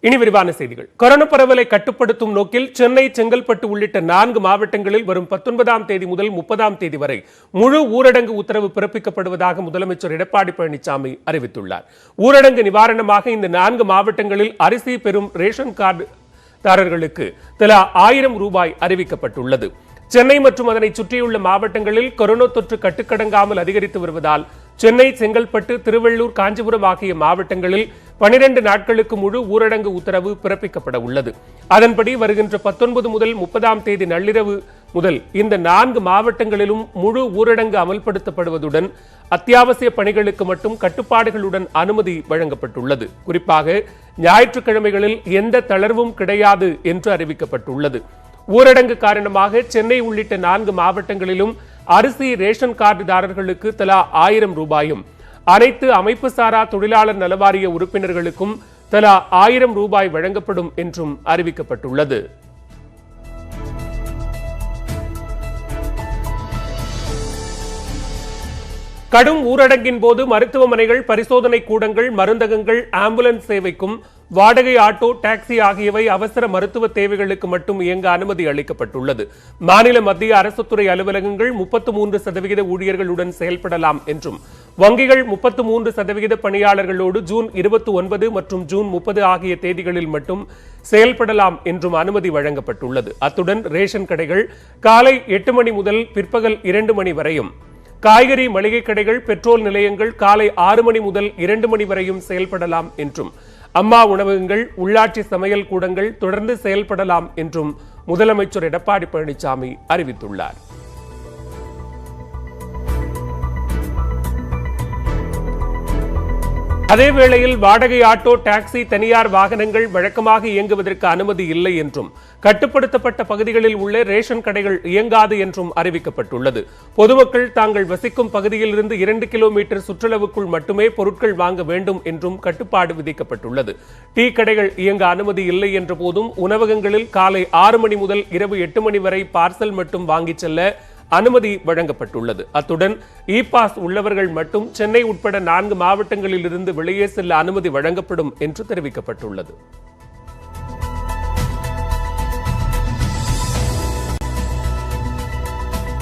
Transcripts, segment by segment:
இனி விரிவான செய்திகள். கொரோனா பரவலை கட்டுப்படுத்தும் நோக்கில் சென்னை, செங்கல்பட்டு உள்ளிட்ட 4 மாவட்டங்களில் வரும் 19ஆம் தேதி முதல் 30ஆம் தேதி வரை முழு ஊரடங்கு உத்தரவு பிறப்பிக்கப்படுவதாக முதலமைச்சர் எடப்பாடி பழனிசாமி அறிவித்துள்ளார். ஊரடங்கு நிவாரணமாக இந்த 4 மாவட்டங்களில் அரிசி பெறும் ரேஷன் கார்டுதாரர்களுக்கு தலா 1000 ரூபாய் அறிவிக்கப்பட்டுள்ளது. சென்னை மற்றும் அதனை சுற்றியுள்ள மாவட்டங்களில் கொரோனா தொற்று கட்டுக்கடங்காமல் அதிகரித்து வருவதால் சென்னை, செங்கல்பட்டு, திருவள்ளூர், காஞ்சிபுரம் ஆகிய மாவட்டங்களில் 12 நாட்களுக்கு முழு ஊரடங்கு உத்தரவு பிறப்பிக்கப்பட உள்ளது. அதன்படி வருகின்ற 19 முதல் 30ஆம் தேதி நள்ளிரவு முதல் இந்த 4 மாவட்டங்களிலும் முழு ஊரடங்கு அமல்படுத்தப்படுவதுடன் அத்தியாவசிய பணிகளுக்கு மட்டும் கட்டுப்பாடுகளுடன் அனுமதி வழங்கப்பட்டுள்ளது. குறிப்பாக ஞாயிற்றுக்கிழமைகளில் எந்த தளர்வும் கிடையாது என்று அறிவிக்கப்பட்டுள்ளது. ஊரடங்கு காரணமாக சென்னை உள்ளிட்ட 4 மாவட்டங்களிலும் அரிசி ரேஷன் கார்டுதாரர்களுக்கு தலா 1000 ரூபாயும், அனைத்து அமைப்பு சாரா தொழிலாளர் நலவாரிய உறுப்பினர்களுக்கும் தலா 1000 ரூபாய் வழங்கப்படும் என்றும் அறிவிக்கப்பட்டுள்ளது. கடும் ஊரடங்கின் போது மருத்துவமனைகள், பரிசோதனை கூடங்கள், மருந்தகங்கள், ஆம்புலன்ஸ் சேவைக்கும் வாடகை ஆட்டோ, டாக்ஸி ஆகியவை அவசர மருத்துவ தேவைகளுக்கு மட்டும் இயங்க அனுமதி அளிக்கப்பட்டுள்ளது. மாநில, மத்திய அரசுத்துறை அலுவலகங்கள் 33% ஊழியர்களுடன் செயல்படலாம் என்றும், வங்கிகள் 33% பணியாளர்களோடு ஜூன் 29 மற்றும் ஜூன் 30 ஆகிய தேதிகளில் மட்டும் செயல்படலாம் என்றும் அனுமதி வழங்கப்பட்டுள்ளது. அத்துடன் ரேஷன் கடைகள் காலை 8 மணி முதல் பிற்பகல் 2 மணி வரையும், காய்கறி மளிகை கடைகள், பெட்ரோல் நிலையங்கள் காலை 6 மணி முதல் 2 மணி வரையும் செயல்படலாம் என்றும், அம்மா உணவகங்கள், உள்ளாட்சி சமையல் கூடங்கள் தொடர்ந்து செயல்படலாம் என்றும் முதலமைச்சர் எடப்பாடி பழனிசாமி அறிவித்துள்ளார். அதேவேளையில் வாடகை ஆட்டோ, டாக்ஸி, தனியார் வாகனங்கள் வழக்கமாக இயங்குவதற்கு அனுமதி இல்லை என்றும், கட்டுப்படுத்தப்பட்ட பகுதிகளில் உள்ள ரேஷன் கடைகள் இயங்காது என்றும் அறிவிக்கப்பட்டுள்ளது. பொதுமக்கள் தாங்கள் வசிக்கும் பகுதியில் இருந்து 2 கிலோமீட்டர் சுற்றளவுக்குள் மட்டுமே பொருட்கள் வாங்க வேண்டும் என்றும் கட்டுப்பாடு விதிக்கப்பட்டுள்ளது. டீ கடைகள் இயங்க அனுமதி இல்லை என்ற போதும் உணவகங்களில் காலை 6 மணி முதல் இரவு 8 மணி வரை பார்சல் மட்டும் வாங்கிச் செல்ல அனுமதி வழங்கப்பட்டுள்ளது. அத்துடன் இ பாஸ் உள்ளவர்கள் மட்டும் சென்னை உட்பட 4 மாவட்டங்களில் இருந்து வெளியே செல்ல அனுமதி வழங்கப்படும் என்று தெரிவிக்கப்பட்டுள்ளது.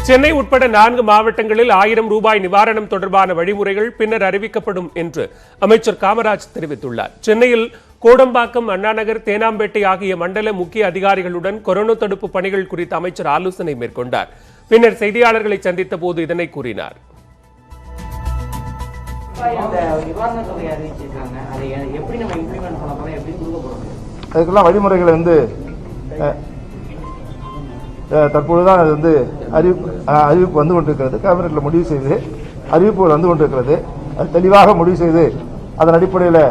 சென்னை உட்பட 4 மாவட்டங்களில் 1000 ரூபாய் நிவாரணம் தொடர்பான வழிமுறைகள் பின்னர் அறிவிக்கப்படும் என்று அமைச்சர் காமராஜ் தெரிவித்துள்ளார். சென்னையில் கோடம்பாக்கம், அண்ணாநகர், தேனாம்பேட்டை ஆகிய மண்டல முக்கிய அதிகாரிகளுடன் கொரோனா தடுப்பு பணிகள் குறித்து அமைச்சர் ஆலோசனை மேற்கொண்டார். பின்னர் செய்தியாளர்களை சந்தித்த போது இதனை கூறினார். அதுக்கெல்லாம் வழிமுறைகளை தற்பொழுதுதான் அது அறிவிப்பு வந்து கொண்டிருக்கிறது. கேபினெட்ல முடிவு செய்து அறிவிப்புகள் வந்து கொண்டிருக்கிறது. அது தெளிவாக முடிவு செய்து அதன் அடிப்படையில்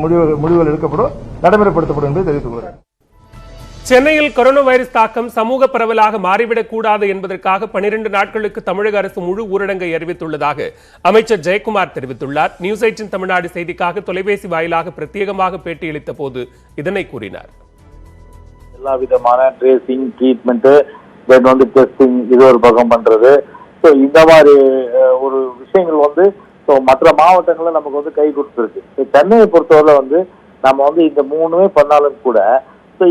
முடிவுகள் எடுக்கப்படும், நடைமுறைப்படுத்தப்படும் என்று தெரிவித்துக் கொள்கிறேன். சென்னையில் கொரோனா வைரஸ் தாக்கம் சமூக பரவலாக மாறிவிடக் கூடாது என்பதற்காக 12 நாட்களுக்கு தமிழக அரசு முழு ஊரடங்கை அறிவித்துள்ளதாக அமைச்சர் ஜெயக்குமார் தெரிவித்துள்ளார். நியூஸ் 18 தமிழ்நாடு செய்திக்காக தொலைபேசி வாயிலாக பிரத்யேகமாக பேட்டியளித்த போது இதனை கூறினார். எல்லா விதமான ட்ரேசிங், ட்ரீட்மெண்ட், டெஸ்டிங் இது ஒரு பக்கம் பண்றது. இந்த மாதிரி ஒரு விஷயங்கள் மற்ற மாவட்டங்கள்ல நமக்கு கை கொடுத்துருக்கு. சென்னையை பொறுத்தவரை நம்ம இந்த 3மே பண்ணாலும் கூட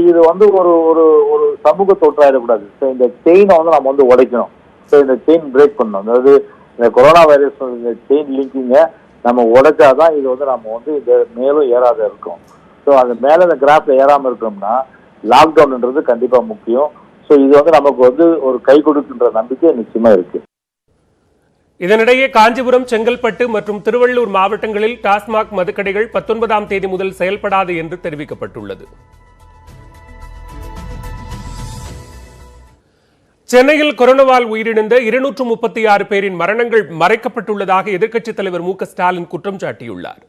இது ஒரு ஒரு சமூக தொற்றாயிடக்கூடாது. இந்த செயினை நம்ம உடைக்கணும். இந்த செயின் பிரேக் பண்ணணும். அதாவது இந்த கொரோனா வைரஸ் செயின் லிங்கிங்க நம்ம உடைச்சாதான் இது நம்ம இந்த மேலும் ஏறாத இருக்கும். அது மேல இந்த கிராஃப்ல ஏறாம இருக்கணும்னா லாக்டவுன்ன்றது கண்டிப்பா முக்கியம். இது நமக்கு ஒரு கை கொடுக்கின்ற நம்பிக்கை நிச்சயமா இருக்கு. இதனிடையே காஞ்சிபுரம், செங்கல்பட்டு மற்றும் திருவள்ளூர் மாவட்டங்களில் டாஸ்மாக் மதுக்கடைகள் 19ஆம் தேதி முதல் செயல்படாது என்று தெரிவிக்கப்பட்டுள்ளது. சென்னையில் கொரோனாவால் உயிரிழந்த 236 பேரின் மரணங்கள் மறைக்கப்பட்டுள்ளதாக எதிர்க்கட்சித் தலைவர் மு.க. ஸ்டாலின் குற்றம் சாட்டியுள்ளார்.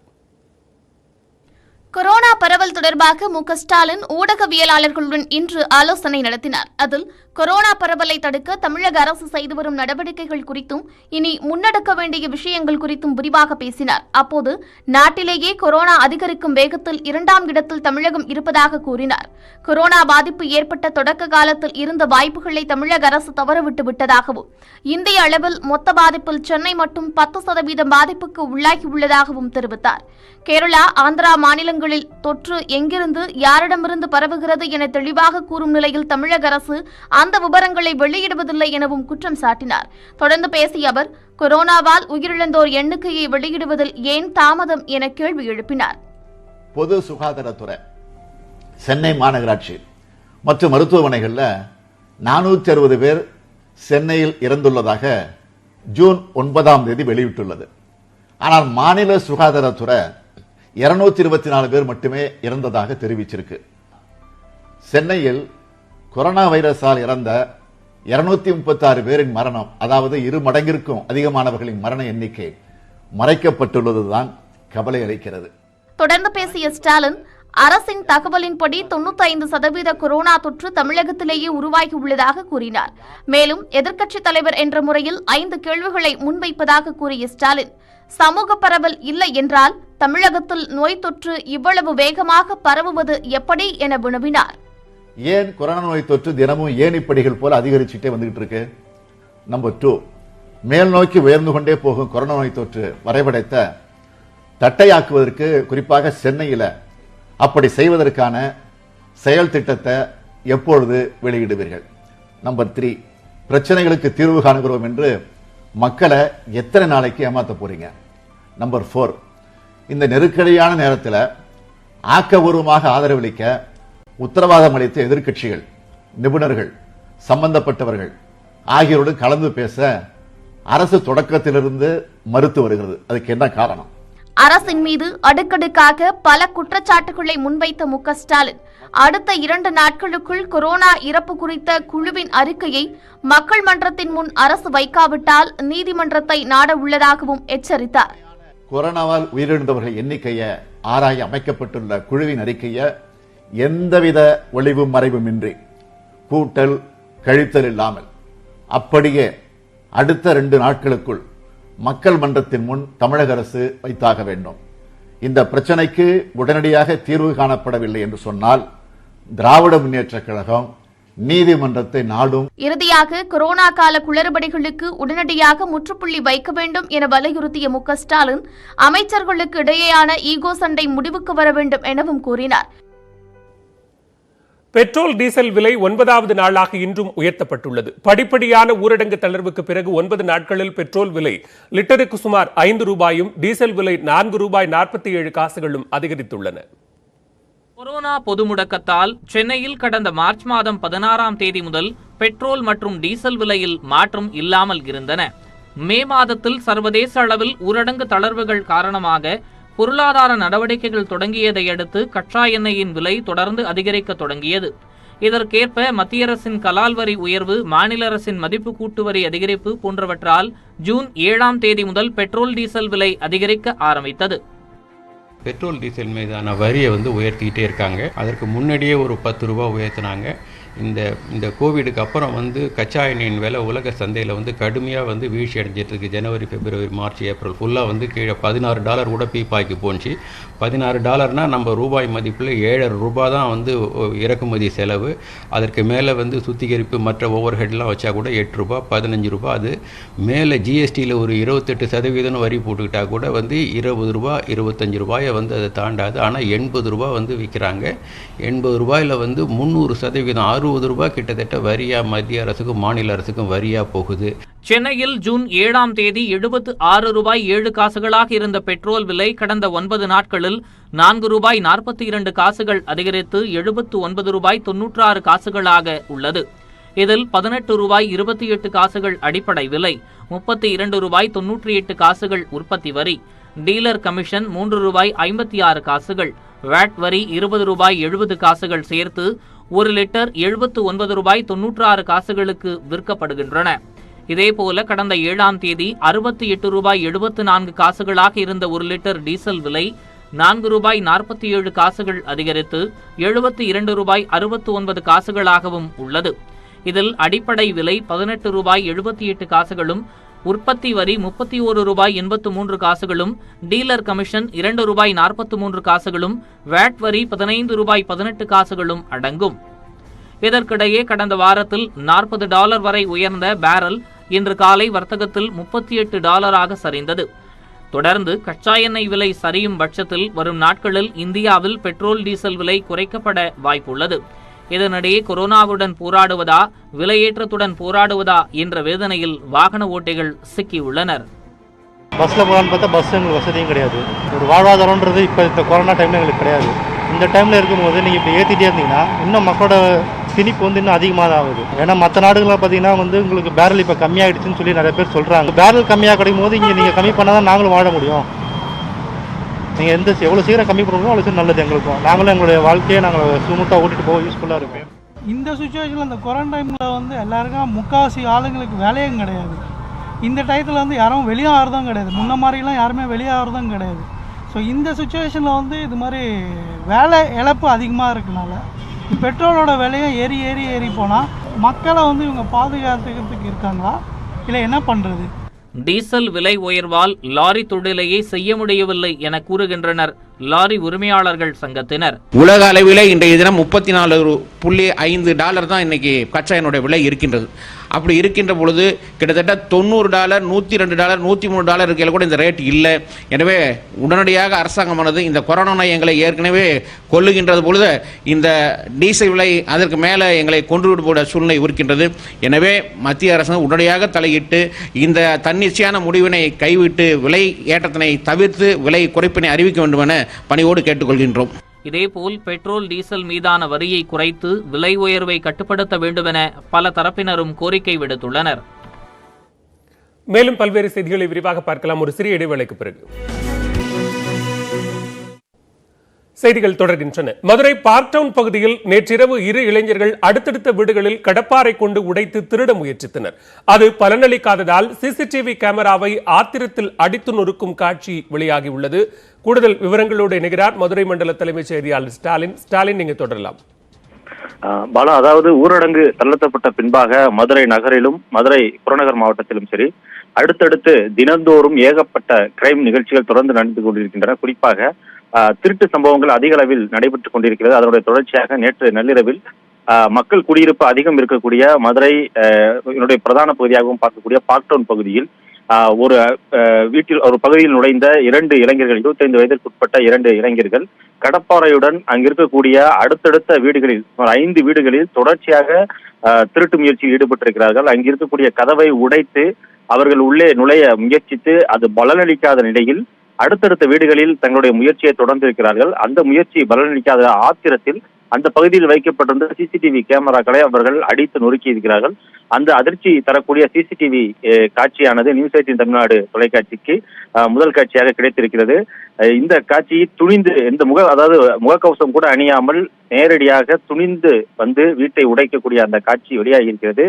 கொரோனா பரவல் தொடர்பாக மு.க. ஸ்டாலின் ஊடகவியலாளர்களுடன் இன்று ஆலோசனை நடத்தினார். அதில் கொரோனா பரவலை தடுக்க தமிழக அரசு செய்து வரும் நடவடிக்கைகள் குறித்தும் இனி முன்னெடுக்க வேண்டிய விஷயங்கள் குறித்தும் விரிவாக பேசினார். அப்போது நாட்டிலேயே கொரோனா அதிகரிக்கும் வேகத்தில் 2ஆம் இடத்தில் தமிழகம் இருப்பதாக கூறினார். கொரோனா பாதிப்பு ஏற்பட்ட தொடக்க காலத்தில் இருந்த வாய்ப்புகளை தமிழக அரசு தவறவிட்டு விட்டதாகவும், இந்திய அளவில் மொத்த பாதிப்பில் சென்னை மட்டும் 10% பாதிப்புக்கு உள்ளாகியுள்ளதாகவும் தெரிவித்தார். கேரளா, ஆந்திரா மாநிலங்கள் மாவட்டங்களில் தொற்று எங்கிருந்து யாரிடமிருந்து பரவுகிறது என தெளிவாக கூறும் நிலையில் தமிழக அரசு அந்த விவரங்களை வெளியிடுவதில்லை எனவும் குற்றம் சாட்டினார். தொடர்ந்து பேசிய அவர், கொரோனாவால் உயிரிழந்தோர் எண்ணிக்கையை வெளியிடுவதில் ஏன் தாமதம் என கேள்வி எழுப்பினார். பொது சுகாதாரத்துறை, சென்னை மாநகராட்சி மற்றும் மருத்துவமனைகளில் 460 பேர் சென்னையில் இறந்துள்ளதாக ஜூன் 9ஆம் தேதி வெளியிட்டுள்ளது. ஆனால் மாநில சுகாதாரத்துறை 224 பேர் மட்டுமே இறந்ததாக தெரிவிச்சிருக்கு. சென்னையில் கொரோனா வைரஸால் இறந்த 236 பேரின் மரணம், அதாவது 2 மடங்கிற்கும் அதிகமானவர்களின் மரண எண்ணிக்கை மறைக்கப்பட்டுள்ளதுதான் கவலை அளிக்கிறது. தொடர்ந்து பேசிய ஸ்டாலின், அரசின் தகவலின்படி 95% கொரோனா தொற்று தமிழகத்திலேயே உருவாகியுள்ளதாக கூறினார். மேலும் எதிர்க்கட்சித் தலைவர் என்ற முறையில் 5 கேள்விகளை முன்வைப்பதாக கூறிய ஸ்டாலின், சமூக பரவல் இல்லை என்றால் தமிழகத்தில் நோய் தொற்று இவ்வளவு வேகமாக பரவுவது எப்படி என வினவினார். ஏன் கொரோனா நோய் தொற்று தினமும் ஏணிப்படிகள் போல அதிகரிச்சுட்டே வந்துகிட்டு இருக்கு? நம்பர் 2, மேல் நோக்கி உயர்ந்து கொண்டே போகும் கொரோனா நோய் தொற்று வரைபடத்தை தட்டையாக்குவதற்கு, குறிப்பாக சென்னையில் அப்படி செய்வதற்கான செயல் திட்டத்தை எப்பொழுது வெளியிடுவீர்கள்? நம்பர் 3, பிரச்சனைகளுக்கு தீர்வு காணுகிறோம் என்று மக்களை எத்தனை நாளைக்கு ஏமாத்த போறீங்க? நம்பர் 4, இந்த நெருக்கடியான நேரத்தில் ஆக்கபூர்வமாக ஆதரவளிக்க உத்தரவாதம் அளித்த எதிர்க்கட்சிகள், நிபுணர்கள், சம்பந்தப்பட்டவர்கள் ஆகியோரோடு கலந்து பேச அரசு தொடக்கத்திலிருந்து மறுத்து வருகிறது. அதுக்கு என்ன காரணம்? அரசின் மீது அடுக்கடுக்காக பல குற்றச்சாட்டுகளை முன்வைத்த ஸ்டாலின், அடுத்த 2 நாட்களுக்குள் கொரோனா இறப்பு குறித்த குழுவின் அறிக்கையை மக்கள் மன்றத்தின் முன் அரசு வைக்காவிட்டால் நீதிமன்றத்தை நாட உள்ளதாகவும் எச்சரித்தார். கொரோனாவால் உயிரிழந்தவர்கள் எண்ணிக்கையை ஆராய அமைக்கப்பட்டுள்ள குழுவின் அறிக்கையை எந்தவித ஒளிவும் மறைவுமின்றி, கூட்டல் கழித்தல் இல்லாமல் அப்படியே அடுத்த 2 நாட்களுக்குள் மக்கள் மன்றத்தின் முன் தமிழக அரசு வைத்தாக வேண்டும். இந்த பிரச்சனைக்கு உடனடியாக தீர்வு காணப்படவில்லை என்று சொன்னால் திராவிட முன்னேற்றக் கழகம் நீதிமன்றத்தை நாடும். இறுதியாக கொரோனா கால குளறுபடிகளுக்கு உடனடியாக முற்றுப்புள்ளி வைக்க வேண்டும் என வலியுறுத்திய ஸ்டாலின், அமைச்சர்களுக்கு இடையேயான ஈகோ சண்டை முடிவுக்கு வர வேண்டும் எனவும் கூறினார். பெட்ரோல் டீசல் விலை 9வது நாளாக இன்றும் உயர்த்தப்பட்டுள்ளது. படிப்படியான ஊரடங்கு தளர்வுக்கு பிறகு 9 நாட்களில் பெட்ரோல் விலை லிட்டருக்கு சுமார் 5 ரூபாயும், டீசல் விலை 4 ரூபாய் 47 காசுகளும் அதிகரித்துள்ளன. கொரோனா பொது முடக்கத்தால் சென்னையில் கடந்த மார்ச் மாதம் 16ஆம் தேதி முதல் பெட்ரோல் மற்றும் டீசல் விலையில் மாற்றம் இல்லாமல் இருந்தன. மே மாதத்தில் சர்வதேச அளவில் ஊரடங்கு தளர்வுகள் காரணமாக பொருளாதார நடவடிக்கைகள் தொடங்கியதை அடுத்து கச்சா எண்ணெயின் விலை தொடர்ந்து அதிகரிக்க தொடங்கியது. இதற்கேற்ப மத்திய அரசின் கலால் வரி உயர்வு, மாநில அரசின் மதிப்பு கூட்டு வரி அதிகரிப்பு போன்றவற்றால் ஜூன் 7ஆம் தேதி முதல் பெட்ரோல் டீசல் விலை அதிகரிக்க ஆரம்பித்தது. பெட்ரோல் டீசல் மீதான வரியை உயர்த்திக்கிட்டே இருக்காங்க. அதற்கு முன்னாடியே ஒரு 10 ரூபா உயர்த்தினாங்க. இந்த கோவிடுக்கு அப்புறம் கச்சா எண்ணெயின் விலை உலக சந்தையில் கடுமையாக வீழ்ச்சி அடைஞ்சிட்டு இருக்கு. ஜனவரி, பிப்ரவரி, மார்ச், ஏப்ரல் ஃபுல்லாக கீழே $16 கூட பீப்பாக்கி போச்சு. $16 நம்ம ரூபாய் மதிப்பில் 7.5 ரூபா தான் இறக்குமதி செலவு. அதற்கு மேலே சுத்திகரிப்பு மற்ற ஓவர் ஹெட்லாம் வச்சா கூட 8 ரூபா, 15 ரூபா. அது மேலே ஜிஎஸ்டியில் ஒரு 28% வரி போட்டுக்கிட்டா கூட 20 ரூபா, 25 ரூபாயை அதை தாண்டாது. ஆனால் 80 ரூபா விற்கிறாங்க. 80 ரூபாயில் 300%, 60 ரூபாய் கிட்டத்தட்ட வரியா மத்திய அரசுக்கும் மாநில அரசுக்கும் வரியா போகுது. சென்னையில் ஜூன் 7ஆம் தேதி 76 ரூபாய் 7 காசுகளாக இருந்த பெட்ரோல் விலை கடந்த 9 நாட்களில் 4 ரூபாய் 42 காசுகள் அதிகரித்து 79 ரூபாய் 96 காசுகளாக உள்ளது. இதில் 18 ரூபாய் 28 காசுகள் அடிப்படை விலை, 32 ரூபாய் 98 காசுகள் உற்பத்தி வரி, டீலர் கமிஷன் 3 ரூபாய் 56 காசுகள், வாட் வரி 20 ரூபாய் 70 காசுகள் சேர்த்து 1 லிட்டர் 79 ரூபாய் 96 காசுகளுக்கு விற்கப்படுகின்றன. இதேபோல கடந்த 7ஆம் தேதி 68 ரூபாய் 74 காசுகளாக இருந்த 1 லிட்டர் டீசல் விலை 4 ரூபாய் 47 காசுகள் அதிகரித்து 72 ரூபாய் 69 காசுகளாகவும் உள்ளது. இதில் அடிப்படை விலை 18 ரூபாய் 78 காசுகளும், உற்பத்தி வரி 31 ரூபாய் 83 காசுகளும், டீலர் கமிஷன் 2 ரூபாய் 43 காசுகளும், வாட் வரி 15 ரூபாய் 18 காசுகளும் அடங்கும். இதற்கிடையே கடந்த வாரத்தில் $40 வரை உயர்ந்த பேரல் இன்று காலை வர்த்தகத்தில் $38 சரிந்தது. தொடர்ந்து கச்சா எண்ணெய் விலை சரியும் பட்சத்தில் வரும் நாட்களில் இந்தியாவில் பெட்ரோல் டீசல் விலை குறைக்கப்பட வாய்ப்புள்ளது. இதனிடையே கொரோனாவுடன் போராடுவதா விலையேற்றத்துடன் போராடுவதா என்ற வேதனையில் வாகன ஓட்டிகள் சிக்கியுள்ளனர். பஸ்ஸில் போகலான்னு பார்த்தா பஸ் எங்களுக்கு வசதியும் கிடையாது. ஒரு வாழ்வாதாரம்ன்றது இப்போ இந்த கொரோனா டைமில் எங்களுக்கு கிடையாது. இந்த டைமில் இருக்கும்போது நீங்கள் இப்படி ஏற்றிட்டே இருந்தீங்கன்னா இன்னும் மக்களோட திணிப்பு வந்து இன்னும் அதிகமாக தான் ஆகுது. ஏன்னா மற்ற நாடுகளில் பார்த்தீங்கன்னா வந்து உங்களுக்கு பேரல் இப்போ கம்மியாகிடுச்சுன்னு சொல்லி நிறைய பேர் சொல்கிறாங்க. பேரல் கம்மியாக கிடைக்கும் போது இங்கே நீங்கள் கம்மி பண்ணால் தான் நாங்களும் வாழ முடியும். நீங்கள் எவ்வளோ சீக்கிரம் கம்மி பண்ணுறோமோ அவ்வளோ சீக்கிரம் நல்லது எங்களுக்கும். நாங்களும் எங்களுடைய வாழ்க்கையை நாங்கள் ஸ்மூத்தாக ஓட்டிட்டு போக யூஸ்ஃபுல்லாக இருக்கும். இந்த சுச்சுவேஷனில் இந்த கொரோனா டைமில் வந்து எல்லாருக்கும் முக்கால்வாசி ஆளுங்களுக்கு வேலையும் கிடையாது. இந்த டயத்தில் வந்து யாரும் வெளியே ஆகிறதும் கிடையாது. முன்ன மாதிரிலாம் யாருமே வெளியே ஆகிறதும் கிடையாது. ஸோ இந்த சுச்சுவேஷனில் வந்து இது மாதிரி வேலை இழப்பு அதிகமாக இருக்கனால பெட்ரோலோட விலையும் ஏறி போனால் மக்களை வந்து இவங்க பாதுகாத்துக்கிறதுக்கு இருக்காங்களா இல்லை என்ன பண்ணுறது? டீசல் விலை உயர்வால் லாரி தொழிலையே செய்ய முடியவில்லை என கூறுகின்றனர் லாரி உரிமையாளர்கள் சங்கத்தினர். உலக அளவில் இன்றைய தினம் $34.5 தான் இன்னைக்கு கச்சா எண்ணெயோட விலை இருக்கின்றது. அப்படி இருக்கின்ற பொழுது கிட்டத்தட்ட $90, $102, $103 இருக்கையில் கூட இந்த ரேட் இல்லை. எனவே உடனடியாக அரசாங்கமானது இந்த கொரோனா நோய் எங்களை ஏற்கனவே கொல்லுகின்றது பொழுது இந்த டீசல் விலை அதற்கு மேலே எங்களை கொண்டு விட சூழ்நிலை இருக்கின்றது. எனவே மத்திய அரசு உடனடியாக தலையிட்டு இந்த தன்னிச்சையான முடிவினை கைவிட்டு விலை ஏற்றத்தினை தவிர்த்து விலை குறைப்பினை அறிவிக்க வேண்டும் என பணியோடு கேட்டுக்கொள்கின்றோம். இதேபோல் பெட்ரோல் டீசல் மீதான வரியை குறைத்து விலை உயர்வை கட்டுப்படுத்த வேண்டும் என பல தரப்பினரும் கோரிக்கை விடுத்துள்ளனர். மேலும் பல்வேறு செய்திகளை விரிவாக பார்க்கலாம் ஒரு சிறிய இடைவேளைக்கு பிறகு. செய்திகள் தொடர்கின்றன. மதுரை பார்க் டவுன் பகுதியில் நேற்றிரவு 2 இளைஞர்கள் அடுத்தடுத்த வீடுகளில் கடப்பாரை கொண்டு உடைத்து திருட முயற்சித்தனர். அது பலனளிக்காததால் சிசிடிவி கேமராவை ஆத்திரத்தில் அடித்து நொறுக்கும் காட்சி வெளியாகியுள்ளது. கூடுதல் விவரங்களோடு இணைகிறார் மதுரை மண்டல தலைமைச் செய்தியாளர் ஸ்டாலின். நீங்க தொடரலாம். பாலா, அதாவது ஊரடங்கு தளர்த்தப்பட்ட பின்பாக மதுரை நகரிலும் மதுரை புறநகர் மாவட்டத்திலும் சரி அடுத்தடுத்து தினந்தோறும் ஏகப்பட்ட கிரைம் நிகழ்ச்சிகள் தொடர்ந்து நடந்து கொண்டிருக்கின்றன. குறிப்பாக திருட்டு சம்பவங்கள் அதிக அளவில் நடைபெற்றுக் கொண்டிருக்கிறது. அதனுடைய தொடர்ச்சியாக நேற்று நள்ளிரவில் மக்கள் குடியிருப்பு அதிகம் இருக்கக்கூடிய மதுரை பிரதான பகுதியாகவும் பார்க்கக்கூடிய பார்க் டவுன் பகுதியில் ஒரு பகுதியில் நுழைந்த 2 இளைஞர்கள், 25 வயதிற்குட்பட்ட 2 இளைஞர்கள் கடப்பாறையுடன் அங்கு இருக்கக்கூடிய அடுத்தடுத்த வீடுகளில் 5 வீடுகளில் தொடர்ச்சியாக திருட்டு முயற்சியில் ஈடுபட்டிருக்கிறார்கள். அங்கு இருக்கக்கூடிய கதவை உடைத்து அவர்கள் உள்ளே நுழைய முயற்சித்து அது பலனளிக்காத நிலையில் அடுத்தடுத்த வீடுகளில் தங்களுடைய முயற்சியை தொடர்ந்து இருக்கிறார்கள். அந்த முயற்சி பலனளிக்காத ஆத்திரத்தில் அந்த பகுதியில் வைக்கப்பட்டிருந்த சிசிடிவி கேமராக்களை அவர்கள் அடித்து நொறுக்கி இருக்கிறார்கள். அந்த அதிர்ச்சி தரக்கூடிய சிசிடிவி காட்சியானது நியூஸ் 18 தமிழ்நாடு தொலைக்காட்சிக்கு முதல் காட்சியாக கிடைத்திருக்கிறது. இந்த காட்சி துணிந்து முகக்கவசம் கூட அணியாமல் நேரடியாக துணிந்து வந்து வீட்டை உடைக்கக்கூடிய அந்த காட்சி வெளியாகி இருக்கிறது.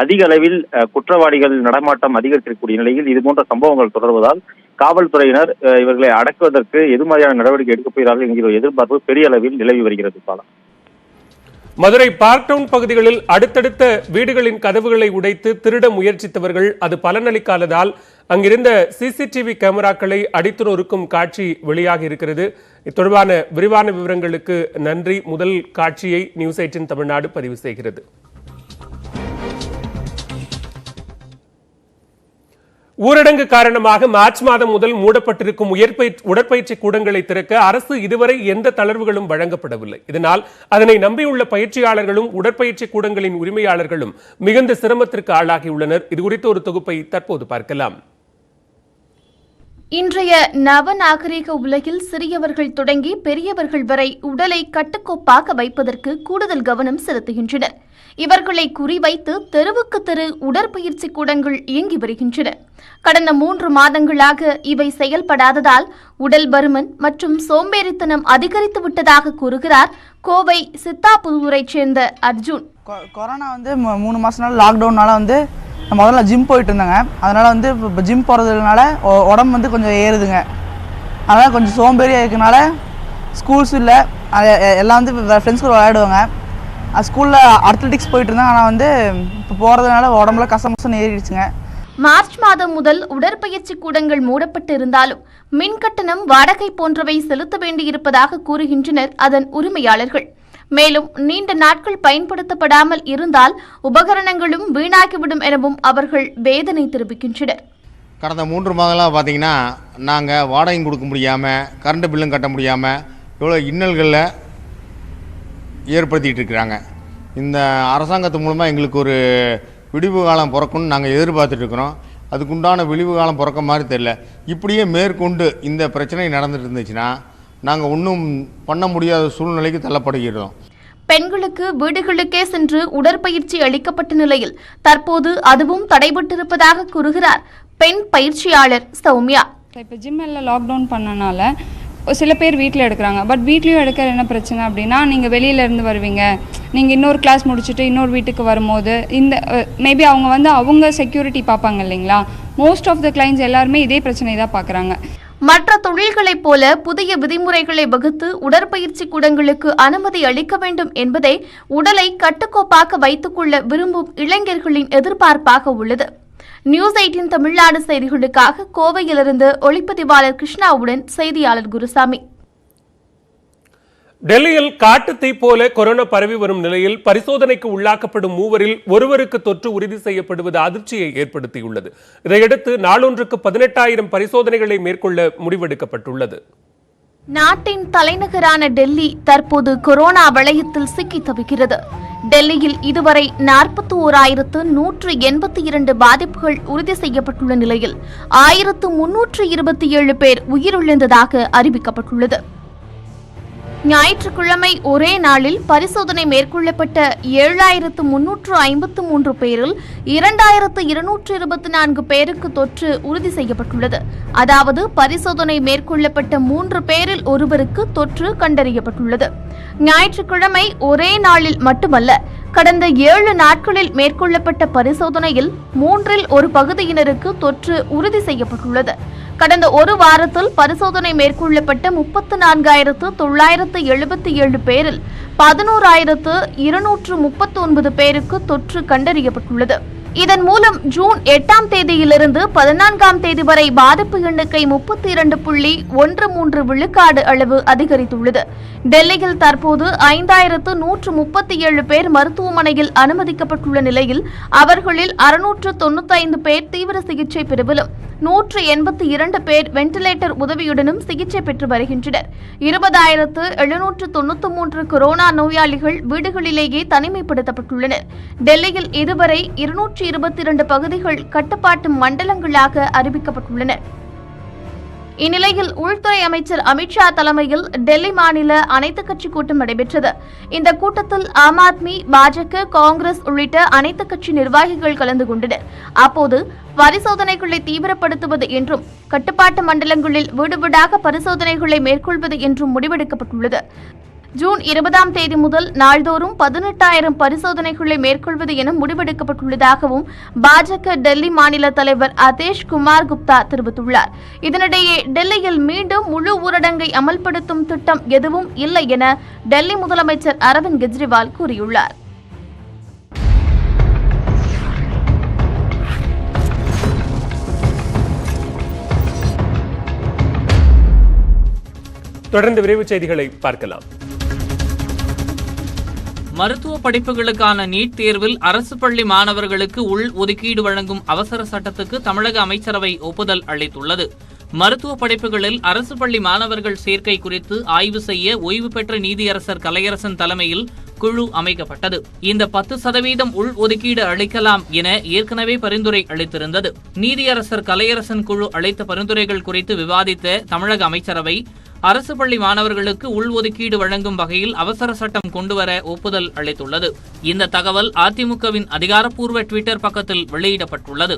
அதிக அளவில் குற்றவாளிகள் நடமாட்டம் அதிகரித்திருக்கக்கூடிய நிலையில் இதுபோன்ற சம்பவங்கள் தொடர்வதால் காவல்துறையினர் இவர்களை அடக்குவதற்கு எது மாதிரியான நடவடிக்கை எடுக்கப் போகிறார்கள் என்கிற எதிர்பார்ப்பு பெரிய அளவில் நிலவி வருகிறது. பாலா, மதுரை பார்க் டவுன் பகுதிகளில் அடுத்தடுத்த வீடுகளின் கதவுகளை உடைத்து திருட முயற்சித்தவர்கள் அது பலனளிக்காததால் அங்கிருந்த சிசிடிவி கேமராக்களை அடித்து நொறுக்கும் காட்சி வெளியாகி இருக்கிறது. தொடர்பான விரிவான விவரங்களுக்கு நன்றி. முதல் காட்சியை நியூஸ் 18 தமிழ்நாடு பதிவு செய்கிறது. ஊரடங்கு காரணமாக மார்ச் மாதம் முதல் மூடப்பட்டிருக்கும் உடற்பயிற்சி கூடங்களை திறக்க அரசு இதுவரை எந்த தளர்வுகளும் வழங்கப்படவில்லை. இதனால் அதனை நம்பியுள்ள பயிற்சியாளர்களும் உடற்பயிற்சி கூடங்களின் உரிமையாளர்களும் மிகுந்த சிரமத்திற்கு ஆளாகியுள்ளனர். இதுகுறித்த ஒரு தொகுப்பை தற்போது பார்க்கலாம். இன்றைய நவநாகரிக உலகில் சிறியவர்கள் தொடங்கி பெரியவர்கள் வரை உடலை கட்டுக்கோப்பாக வைப்பதற்கு கூடுதல் கவனம் செலுத்துகின்றனர். இவர்களை குறிவைத்து தெருவுக்கு தெரு உடற்பயிற்சி கூடங்கள் இயங்கி வருகின்றன. கடந்த 3 மாதங்களாக இவை செயல்படாததால் உடல் பருமன் மற்றும் சோம்பேறித்தனம் அதிகரித்து விட்டதாக கூறுகிறார் கோவை சித்தாபுதூரைச் சேர்ந்த அர்ஜுன். கொரோனா வந்து 3 மாதம் லாக்டவுனால வந்து முதல்ல ஜிம் போயிட்டு இருந்தாங்க. அதனால் வந்து இப்போ ஜிம் போகிறதுனால உடம்பு வந்து கொஞ்சம் ஏறுதுங்க. அதனால் கொஞ்சம் சோம்பேறியாக இருக்கனால ஸ்கூல்ஸ் இல்லை, எல்லாம் வந்து ஃப்ரெண்ட்ஸ் கூட விளையாடுவாங்க. ஸ்கூலில் அத்லெட்டிக்ஸ் போயிட்டு இருந்தாங்க. ஆனால் வந்து இப்போ போகிறதுனால உடம்புல கசமசன்னு ஏறிடுச்சுங்க. மார்ச் மாதம் முதல் உடற்பயிற்சி கூடங்கள் மூடப்பட்டு இருந்தாலும் மின் கட்டணம், வாடகை போன்றவை செலுத்த வேண்டியிருப்பதாக கூறுகின்றனர் அதன் உரிமையாளர்கள். மேலும் நீண்ட நாட்கள் பயன்படுத்தப்படாமல் இருந்தால் உபகரணங்களும் வீணாகிவிடும் எனவும் அவர்கள் வேதனை தெரிவிக்கின்றனர். கடந்த 3 மாதங்களாக பார்த்திங்கன்னா நாங்கள் வாடகையும் கொடுக்க முடியாமல், கரண்ட் பில்லும் கட்ட முடியாமல் இவ்வளோ இன்னல்களில் ஏற்படுத்திகிட்டு இருக்கிறாங்க. இந்த அரசாங்கத்து மூலமாக எங்களுக்கு ஒரு விடிவு காலம் பிறக்கும்னு நாங்கள் எதிர்பார்த்துட்ருக்குறோம். அதுக்குண்டான விடிவு காலம் பிறக்க மாதிரி தெரியல. இப்படியே மேற்கொண்டு இந்த பிரச்சனை நடந்துட்டு இருந்துச்சுன்னா நாங்கள் ஒன்றும் பண்ண முடியாத சூழ்நிலைக்கு தள்ளப்படுகிறோம். பெண்களுக்கு வீடுகளுக்கே சென்று உடற்பயிற்சி அளிக்கப்பட்ட நிலையில் தற்போது அதுவும் தடைபட்டிருப்பதாக கூறுகிறார் பெண் பயிற்சியாளர் சௌமியா. இப்போ ஜிம் எல்லாம் லாக்டவுன் பண்ணனால சில பேர் வீட்டில் எடுக்கிறாங்க. பட் வீட்லேயும் எடுக்கிற என்ன பிரச்சனை அப்படின்னா, நீங்கள் வெளியிலேருந்து வருவீங்க, நீங்கள் இன்னொரு கிளாஸ் முடிச்சுட்டு இன்னொரு வீட்டுக்கு வரும்போது இந்த மேபி அவங்க செக்யூரிட்டி பார்ப்பாங்க இல்லைங்களா. மோஸ்ட் ஆஃப் த கிளைண்ட்ஸ் எல்லாருமே இதே பிரச்சனை தான் பார்க்குறாங்க. மற்ற தொழில்களைப் போல புதிய விதிமுறைகளை வகுத்து உடற்பயிற்சி கூடங்களுக்கு அனுமதி அளிக்க வேண்டும் என்பதை உடலை கட்டுக்கோப்பாக வைத்துக் கொள்ள விரும்பும் இளைஞர்களின் எதிர்பார்ப்பாக உள்ளது. நியூஸ் 18 தமிழ்நாடு செய்திகளுக்காக கோவையிலிருந்து ஒளிப்பதிவாளர் கிருஷ்ணாவுடன் செய்தியாளர் குருசாமி. டெல்லியில் காட்டுத்தீ போல கொரோனா பரவி வரும் நிலையில் பரிசோதனைக்கு உள்ளாக்கப்படும் 3 ஒருவருக்கு தொற்று உறுதி செய்யப்படுவது அதிர்ச்சியை ஏற்படுத்தியுள்ளது. இதையடுத்து நாளொன்றுக்கு 18,000 பரிசோதனைகளை மேற்கொள்ள முடிவெடுக்கப்பட்டுள்ளது. நாட்டின் தலைநகரான டெல்லி தற்போது கொரோனா வளையத்தில் சிக்கி தவிக்கிறது. டெல்லியில் இதுவரை 41,182 பாதிப்புகள் உறுதி செய்யப்பட்டுள்ள நிலையில் 1,327 பேர் உயிரிழந்ததாக அறிவிக்கப்பட்டுள்ளது. ஞாயிற்றுக்கிழமை ஒரே நாளில் பரிசோதனை மேற்கொள்ளப்பட்ட 7,353 பேரில் 2,224 பேருக்கு தொற்று உறுதி செய்யப்பட்டுள்ளது. அதாவது பரிசோதனை மேற்கொள்ளப்பட்ட 3 பேரில் ஒருவருக்கு தொற்று கண்டறியப்பட்டுள்ளது. ஞாயிற்றுக்கிழமை ஒரே நாளில் மட்டுமல்ல, கடந்த 7 நாட்களில் மேற்கொள்ளப்பட்ட பரிசோதனையில் 3 ஒரு பகுதியினருக்கு தொற்று உறுதி செய்யப்பட்டுள்ளது. கடந்த ஒரு வாரத்தில் பரிசோதனை மேற்கொள்ளப்பட்ட 34,977 பேரில் 11,239 பேருக்கு தொற்று கண்டறியப்பட்டுள்ளது. இதன் மூலம் ஜூன் 8ஆம் தேதியிலிருந்து 14ஆம் தேதி வரை பாதிப்பு எண்ணிக்கை 32.13 விழுக்காடு அளவு அதிகரித்துள்ளது. டெல்லியில் தற்போது 5,137 பேர் மருத்துவமனையில் அனுமதிக்கப்பட்டுள்ள நிலையில் அவர்களில் 695 பேர் தீவிர சிகிச்சை பிரிவிலும் 182 பேர் வெண்டிலேட்டர் உதவியுடனும் சிகிச்சை பெற்று வருகின்றனர். 20,793 கொரோனா நோயாளிகள் வீடுகளிலேயே தனிமைப்படுத்தப்பட்டுள்ளனர். டெல்லியில் இதுவரை 222 பகுதிகள் கட்டுப்பாட்டு மண்டலங்களாக அறிவிக்கப்பட்டுள்ளன. இந்நிலையில் உள்துறை அமைச்சர் அமித்ஷா தலைமையில் டெல்லி மாநில அனைத்துக் கட்சி கூட்டம் நடைபெற்றது. இந்த கூட்டத்தில் ஆம் ஆத்மி, பாஜக, காங்கிரஸ் உள்ளிட்ட அனைத்துக் கட்சி நிர்வாகிகள் கலந்து கொண்டனர். அப்போது பரிசோதனைகளை தீவிரப்படுத்துவது என்றும் கட்டுப்பாட்டு மண்டலங்களில் வீடு வீடாக பரிசோதனைகளை மேற்கொள்வது என்றும் முடிவெடுக்கப்பட்டுள்ளது. ஜூன் 20ஆம் தேதி முதல் நாள்தோறும் 18,000 பரிசோதனைகளை மேற்கொள்வது என முடிவெடுக்கப்பட்டுள்ளதாகவும் பாஜக டெல்லி மாநில தலைவர் அதேஷ் குமார் குப்தா தெரிவித்துள்ளார். இதனிடையே டெல்லியில் மீண்டும் முழு ஊரடங்கை அமல்படுத்தும் திட்டம் எதுவும் இல்லை என டெல்லி முதலமைச்சர் அரவிந்த் கெஜ்ரிவால் கூறியுள்ளார். தொடர்ந்து விரைவுச் செய்திகளை பார்க்கலாம். மருத்துவ படிப்புகளுக்கான நீட் தேர்வில் அரசு பள்ளி மாணவர்களுக்கு உள் ஒதுக்கீடு வழங்கும் அவசர சட்டத்துக்கு தமிழக அமைச்சரவை ஒப்புதல் அளித்துள்ளது. மருத்துவ படிப்புகளில் அரசு பள்ளி மாணவர்கள் சேர்க்கை குறித்து ஆய்வு செய்ய ஓய்வு பெற்ற நீதியரசர் கலையரசன் தலைமையில் குழு அமைக்கப்பட்டது. இந்த 10% உள் ஒதுக்கீடு அளிக்கலாம் என ஏற்கனவே பரிந்துரை அளித்திருந்தது. நீதியரசர் கலையரசன் குழு அளித்த பரிந்துரைகள் குறித்து விவாதித்த தமிழக அமைச்சரவை அரசு பள்ளி மாணவர்களுக்கு உள் ஒதுக்கீடு வழங்கும் வகையில் அவசர சட்டம் கொண்டுவர ஒப்புதல் அளித்துள்ளது. இந்த தகவல் அதிமுகவின் அதிகாரப்பூர்வ ட்விட்டர் பக்கத்தில் வெளியிடப்பட்டுள்ளது.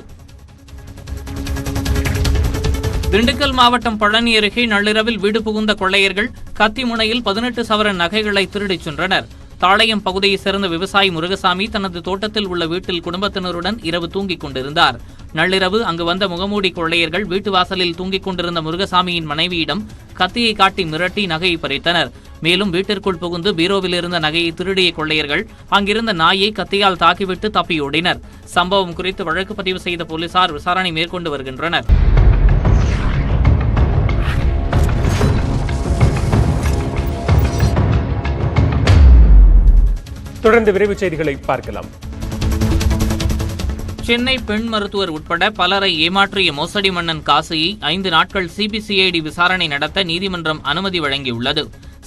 திண்டுக்கல் மாவட்டம் பழனி அருகே நள்ளிரவில் வீடு புகுந்த கொள்ளையர்கள் கத்திமுனையில் 18 சவரன் நகைகளை திருடிச் சென்றனர். தாளையம் பகுதியைச் சேர்ந்த விவசாயி முருகசாமி தனது தோட்டத்தில் உள்ள வீட்டில் குடும்பத்தினருடன் இரவு தூங்கிக் கொண்டிருந்தார். நள்ளிரவு அங்கு வந்த முகமூடி கொள்ளையர்கள் வீட்டு வாசலில் தூங்கிக் கொண்டிருந்த முருகசாமியின் மனைவியிடம் கத்தியை காட்டி மிரட்டி நகையை பறித்தனர். மேலும் வீட்டிற்குள் புகுந்து பீரோவில் இருந்த நகையை திருடிய கொள்ளையர்கள் அங்கிருந்த நாயை கத்தியால் தாக்கிவிட்டு தப்பியோடினர். சம்பவம் குறித்து வழக்கு பதிவு செய்த போலீசார் விசாரணை மேற்கொண்டு வருகின்றனர். தொடர்ந்து விரைவுச் செய்திகளை பார்க்கலாம். சென்னை பெண் மருத்துவர் உட்பட பலரை ஏமாற்றிய மோசடி மன்னன் காசியை 5 நாட்கள் சிபிசிஐடி விசாரணை நடத்த நீதிமன்றம் அனுமதி வழங்கியுள்ளது.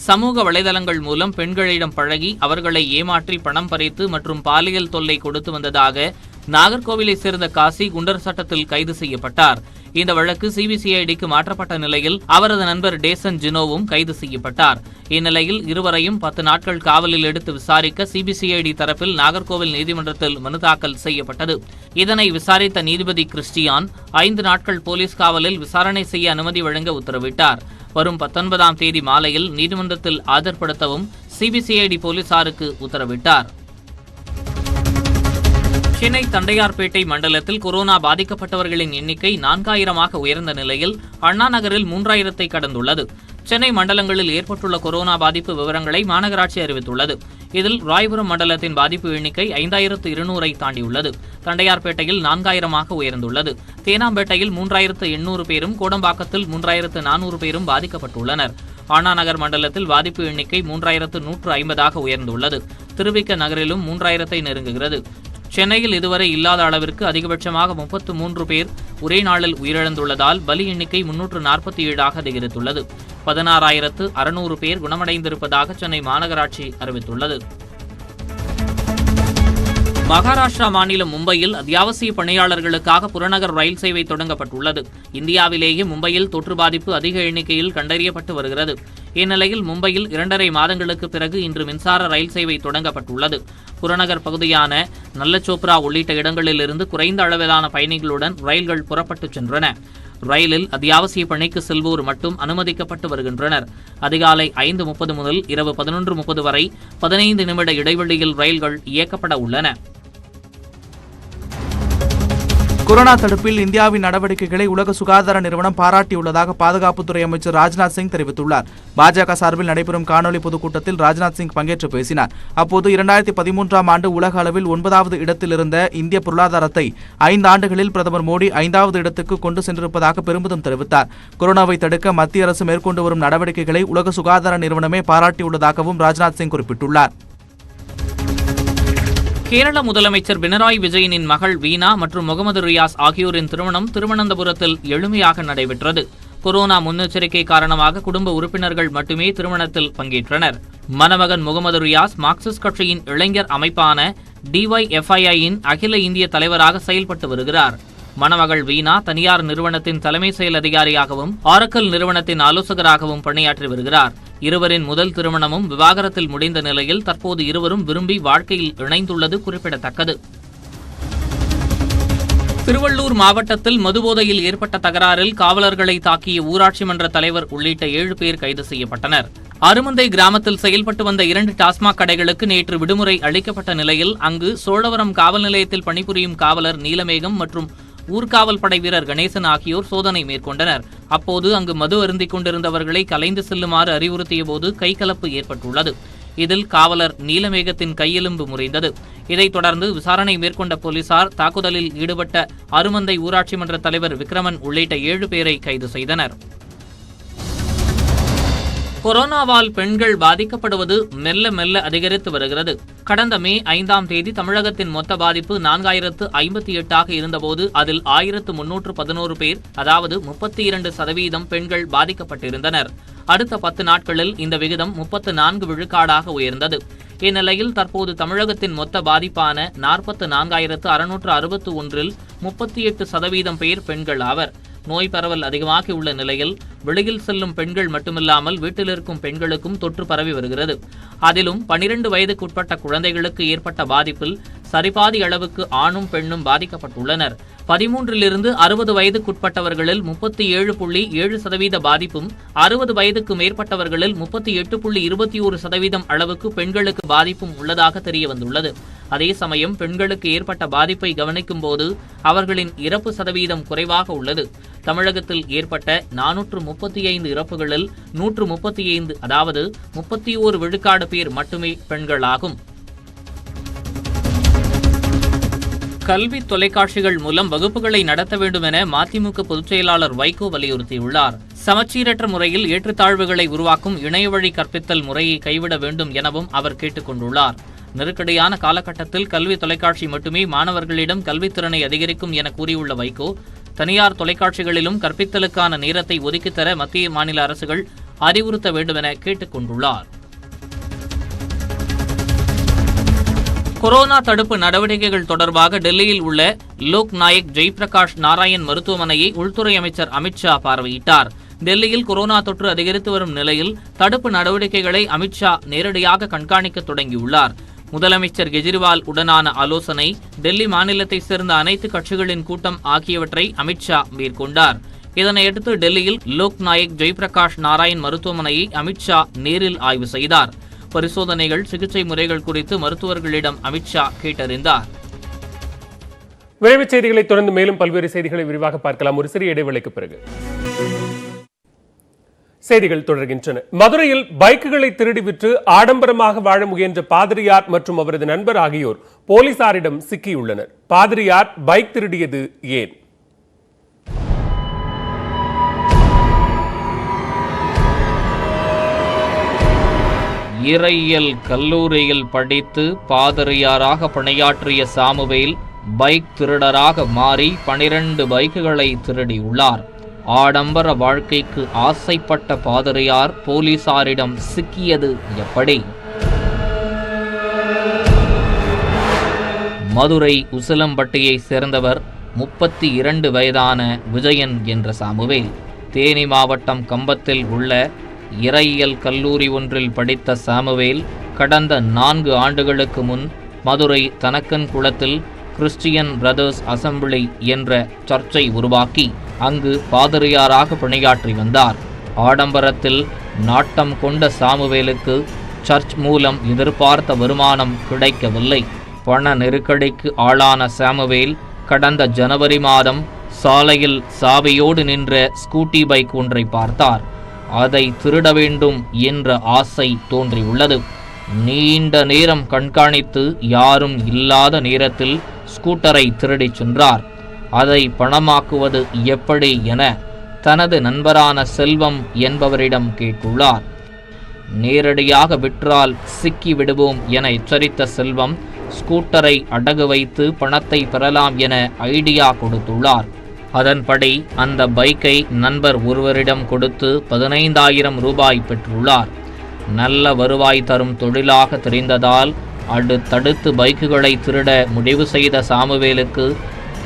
சமூக வலைதளங்கள் மூலம் பெண்களிடம் பழகி அவர்களை ஏமாற்றி பணம் பறித்து மற்றும் பாலியல் தொல்லை கொடுத்து வந்ததாக நாகர்கோவிலை சேர்ந்த காசி குண்டர் சட்டத்தில் கைது செய்யப்பட்டார். இந்த வழக்கு சிபிசிஐடிக்கு மாற்றப்பட்ட நிலையில் அவரது நண்பர் டேசன் ஜினோவும் கைது செய்யப்பட்டார். இந்நிலையில் இருவரையும் 10 நாட்கள் காவலில் எடுத்து விசாரிக்க சிபிசிஐடி தரப்பில் நாகர்கோவில் நீதிமன்றத்தில் மனு தாக்கல் செய்யப்பட்டது. இதனை விசாரித்த நீதிபதி கிறிஸ்டியான் 5 நாட்கள் போலீஸ் காவலில் விசாரணை செய்ய அனுமதி வழங்க உத்தரவிட்டார். வரும் 19ஆம் தேதி மாலையில் நீதிமன்றத்தில் ஆஜர்படுத்தவும் சிபிசிஐடி போலீசாருக்கு உத்தரவிட்டார். சென்னை தண்டையார்பேட்டை மண்டலத்தில் கொரோனா பாதிக்கப்பட்டவர்களின் எண்ணிக்கை 4000ஆக உயர்ந்த நிலையில் அண்ணா நகரில் 3000ஐ கடந்துள்ளது. சென்னை மண்டலங்களில் ஏற்பட்டுள்ள கொரோனா பாதிப்பு விவரங்களை மாநகராட்சி அறிவித்துள்ளது. இதில் ராயபுரம் மண்டலத்தின் பாதிப்பு எண்ணிக்கை 5200ஐ தாண்டியுள்ளது. தண்டையார்பேட்டையில் 4000ஆக உயர்ந்துள்ளது. தேனாம்பேட்டையில் 3800 பேரும், கோடம்பாக்கத்தில் 3400 பேரும் பாதிக்கப்பட்டுள்ளனர். அண்ணா நகர் மண்டலத்தில் பாதிப்பு எண்ணிக்கை 3150ஆக உயர்ந்துள்ளது. திருவிக நகரிலும் 3000ஐ நெருங்குகிறது. சென்னையில் இதுவரை இல்லாத அளவிற்கு அதிகபட்சமாக 33 பேர் ஒரே நாளில் உயிரிழந்துள்ளதால் பலி எண்ணிக்கை 347ஆக அதிகரித்துள்ளது. 16600 பேர் குணமடைந்திருப்பதாக சென்னை மாநகராட்சி அறிவித்துள்ளது. மகாராஷ்டிரா மாநிலம் மும்பையில் அத்தியாவசிய பணியாளர்களுக்காக புறநகர் ரயில் சேவை தொடங்கப்பட்டுள்ளது. இந்தியாவிலேயே மும்பையில் தொற்று பாதிப்பு அதிக எண்ணிக்கையில் கண்டறியப்பட்டு வருகிறது. இந்நிலையில் மும்பையில் 2.5 மாதங்களுக்கு பிறகு இன்று மின்சார ரயில் சேவை தொடங்கப்பட்டுள்ளது. புறநகர் பகுதியான நல்லச்சோப்ரா உள்ளிட்ட இடங்களிலிருந்து குறைந்த அளவிலான பயணிகளுடன் ரயில்கள் புறப்பட்டுச் சென்றன. ரயிலில் அத்தியாவசிய பணிக்கு செல்வோர் மட்டும் அனுமதிக்கப்பட்டு வருகின்றனர். அதிகாலை 5:30 முதல் இரவு 11:30 வரை 15 நிமிட இடைவெளியில் ரயில்கள் இயக்கப்பட உள்ளன. கொரோனா தடுப்பில் இந்தியாவின் நடவடிக்கைகளை உலக சுகாதார நிறுவனம் பாராட்டியுள்ளதாக பாதுகாப்புத்துறை அமைச்சர் ராஜ்நாத் சிங் தெரிவித்துள்ளார். பாஜக சார்பில் நடைபெறும் காணொலி பொதுக்கூட்டத்தில் ராஜ்நாத் சிங் பங்கேற்று பேசினார். அப்போது 2013ஆம் ஆண்டு உலக அளவில் 9வது இடத்தில் இருந்த இந்திய பொருளாதாரத்தை 5 ஆண்டுகளில் பிரதமர் மோடி 5வது இடத்துக்கு கொண்டு சென்றிருப்பதாக பெருமிதம் தெரிவித்தார். கொரோனாவை தடுக்க மத்திய அரசு மேற்கொண்டு வரும் நடவடிக்கைகளை உலக சுகாதார நிறுவனமே பாராட்டியுள்ளதாகவும் ராஜ்நாத் சிங் குறிப்பிட்டுள்ளார். கேரள முதலமைச்சர் பினராயி விஜயனின் மகள் வீணா மற்றும் முகமது ரியாஸ் ஆகியோரின் திருமணம் திருவனந்தபுரத்தில் எளிமையாக நடைபெற்றது. கொரோனா முன்னெச்சரிக்கை காரணமாக குடும்ப உறுப்பினர்கள் மட்டுமே திருமணத்தில் பங்கேற்றனர். மணமகன் முகமது ரியாஸ் மார்க்சிஸ்ட் கட்சியின் இளைஞர் அமைப்பான DYFIயின் அகில இந்திய தலைவராக செயல்பட்டு வருகிறார். மணமகள் வீணா தனியார் நிறுவனத்தின் தலைமை செயல் அதிகாரியாகவும் ஆரக்கல் நிறுவனத்தின் ஆலோசகராகவும் பணியாற்றி வருகிறார். இருவரின் முதல் திருமணமும் விவாகரத்தில் முடிந்த நிலையில் தற்போது இருவரும் விரும்பி வாழ்க்கையில் இணைந்துள்ளது குறிப்பிடத்தக்கது. திருவள்ளூர் மாவட்டத்தில் மதுபோதையில் ஏற்பட்ட தகராறில் காவலர்களை தாக்கிய ஊராட்சி மன்ற தலைவர் உள்ளிட்ட 7 பேர் கைது செய்யப்பட்டனர். அருமந்தை கிராமத்தில் செயல்பட்டு வந்த 2 டாஸ்மாக் கடைகளுக்கு நேற்று விடுமுறை அளிக்கப்பட்ட நிலையில் அங்கு சோழவரம் காவல் நிலையத்தில் பணிபுரியும் காவலர் நீலமேகம் மற்றும் ஊர்காவல் படை வீரர் கணேசன் ஆகியோர் சோதனை மேற்கொண்டனர். அப்போது அங்கு மது அருந்திக் கொண்டிருந்தவர்களை கலைந்து செல்லுமாறு அறிவுறுத்திய போது கைகலப்பு ஏற்பட்டுள்ளது. இதில் காவலர் நீலமேகத்தின் கையெலும்பு முறிந்தது. இதைத் தொடர்ந்து விசாரணை மேற்கொண்ட போலீசார் தாக்குதலில் ஈடுபட்ட அருமந்தை ஊராட்சி மன்ற தலைவர் விக்ரமன் உள்ளிட்ட 7 பேரை கைது செய்தனர். கொரோனாவால் பெண்கள் பாதிக்கப்படுவது மெல்ல மெல்ல அதிகரித்து வருகிறது. கடந்த மே 5ஆம் தேதி தமிழகத்தின் மொத்த பாதிப்பு 4058ஆக இருந்தபோது அதில் 1311 பேர், அதாவது 32% பெண்கள் பாதிக்கப்பட்டிருந்தனர். அடுத்த 10 நாட்களில் இந்த விகிதம் 34 விழுக்காடாக உயர்ந்தது. இந்நிலையில் தற்போது தமிழகத்தின் மொத்த பாதிப்பான 44,661இல் 38% பேர் பெண்கள் ஆவர். நோய் பரவல் அதிகமாகியுள்ள நிலையில் வெளியில் செல்லும் பெண்கள் மட்டுமில்லாமல் வீட்டில் இருக்கும் பெண்களுக்கும் தொற்று பரவி வருகிறது. அதிலும் 12 வயதுக்குட்பட்ட குழந்தைகளுக்கு ஏற்பட்ட பாதிப்பில் சரிபாதி அளவுக்கு ஆணும் பெண்ணும் பாதிக்கப்பட்டுள்ளனர். 13லிருந்து 60 வயதுக்குட்பட்டவர்களில் 37.7% பாதிப்பும் 60 வயதுக்கு மேற்பட்டவர்களில் 38.21% அளவுக்கு பெண்களுக்கு பாதிப்பும் உள்ளதாக தெரியவந்துள்ளது. அதே சமயம் பெண்களுக்கு ஏற்பட்ட பாதிப்பை கவனிக்கும் போது அவர்களின் இறப்பு சதவீதம் குறைவாக உள்ளது. தமிழகத்தில் ஏற்பட்ட 435 இறப்புகளில் 135, அதாவது 31 விழுக்காடு பேர் மட்டுமே பெண்களாகும். கல்வி தொலைக்காட்சிகள் மூலம் வகுப்புகளை நடத்த வேண்டும் என மதிமுக பொதுச் செயலாளர் வைகோ வலியுறுத்தியுள்ளார். சமச்சீரற்ற முறையில் ஏற்றத்தாழ்வுகளை உருவாக்கும் இணையவழி கற்பித்தல் முறையை கைவிட வேண்டும் எனவும் அவர் கேட்டுக் கொண்டுள்ளார். நெருக்கடியான காலகட்டத்தில் கல்வி தொலைக்காட்சி மட்டுமே மாணவர்களிடம் கல்வித்திறனை அதிகரிக்கும் என கூறியுள்ள வைகோ, தனியார் தொலைக்காட்சிகளிலும் கற்பித்தலுக்கான நேரத்தை ஒதுக்கித்தர மத்திய மாநில அரசுகள் அறிவுறுத்த வேண்டும் என கேட்டுக் கொண்டுள்ளார். கொரோனா தடுப்பு நடவடிக்கைகள் தொடர்பாக டெல்லியில் உள்ள லோக் நாயக் ஜெய்பிரகாஷ் நாராயண் மருத்துவமனையை உள்துறை அமைச்சர் அமித்ஷா பார்வையிட்டார். டெல்லியில் கொரோனா தொற்று அதிகரித்து வரும் நிலையில் தடுப்பு நடவடிக்கைகளை அமித்ஷா நேரடியாக கண்காணிக்க தொடங்கியுள்ளார். முதலமைச்சர் கெஜ்ரிவால் உடனான ஆலோசனை, டெல்லி மாநிலத்தை சேர்ந்த அனைத்து கட்சிகளின் கூட்டம் ஆகியவற்றை அமித்ஷா மேற்கொண்டார். இதனையடுத்து டெல்லியில் லோக் நாயக் ஜெய்பிரகாஷ் நாராயண் மருத்துவமனையை அமித்ஷா நேரில் ஆய்வு செய்தார். பரிசோதனைகள், சிகிச்சை முறைகள் குறித்து மருத்துவர்களிடம் அமித்ஷா கேட்டறிந்தார். விரைவுச் செய்திகளை தொடர்ந்து மேலும் பல்வேறு செய்திகளை விரிவாக பார்க்கலாம். ஒரு சிறிய இடைவேளைக்கு பிறகு செய்திகள் தொடர்கின்றன. மதுரையில் பைக்குகளை திருடி விற்று ஆடம்பரமாக வாழ முயன்ற பாதிரியார் மற்றும் அவரது நண்பர் ஆகியோர் போலீசாரிடம் சிக்கியுள்ளனர். பாதிரியார் பைக் திருடியது ஏன்? இறையியல் கல்லூரியில் படித்து பாதிரியாராக பணியாற்றிய சாமுவேல் பைக் திருடராக மாறி 12 பைக்குகளை திருடியுள்ளார். ஆடம்பர வாழ்க்கைக்கு ஆசைப்பட்ட பாதிரியார் போலீசாரிடம் சிக்கியது எப்படி? மதுரை உசிலம்பட்டியை சேர்ந்தவர் 32 வயதான விஜயன் என்ற சாமுவேல். தேனி மாவட்டம் கம்பத்தில் உள்ள இறையியல் கல்லூரி ஒன்றில் படித்த சாமுவேல் கடந்த 4 ஆண்டுகளுக்கு முன் மதுரை தனக்கன் குளத்தில் கிறிஸ்டியன் பிரதர்ஸ் அசம்பிளி என்ற சர்ச்சை உருவாக்கி அங்கு பாதிரியாராக பணியாற்றி வந்தார். ஆடம்பரத்தில் நாட்டம் கொண்ட சாமுவேலுக்கு சர்ச் மூலம் எதிர்பார்த்த வருமானம் கிடைக்கவில்லை. பண நெருக்கடிக்கு ஆளான சாமுவேல் கடந்த ஜனவரி மாதம் சாலையில் சாவியோடு நின்ற ஸ்கூட்டி பைக் ஒன்றை பார்த்தார். அதை திருட வேண்டும் என்ற ஆசை தோன்றியுள்ளது. நீண்ட நேரம் கண்காணித்து யாரும் இல்லாத நேரத்தில் ஸ்கூட்டரை திருடிச் சென்றார். அதை பணமாக்குவது எப்படி என தனது நண்பரான செல்வம் என்பவரிடம் கேட்டுள்ளார். நேரடியாக விற்றால் சிக்கி விடுவோம் என எச்சரித்த செல்வம் ஸ்கூட்டரை அடகு வைத்து பணத்தை பெறலாம் என ஐடியா கொடுத்துள்ளார். அதன்படி அந்த பைக்கை நண்பர் ஒருவரிடம் கொடுத்து 15,000 ரூபாய் பெற்றுள்ளார். நல்ல வருவாய் தரும் தொழிலாக தெரிந்ததால் அடுத்தடுத்து பைக்குகளை திருட முடிவு செய்த சாமுவேலுக்கு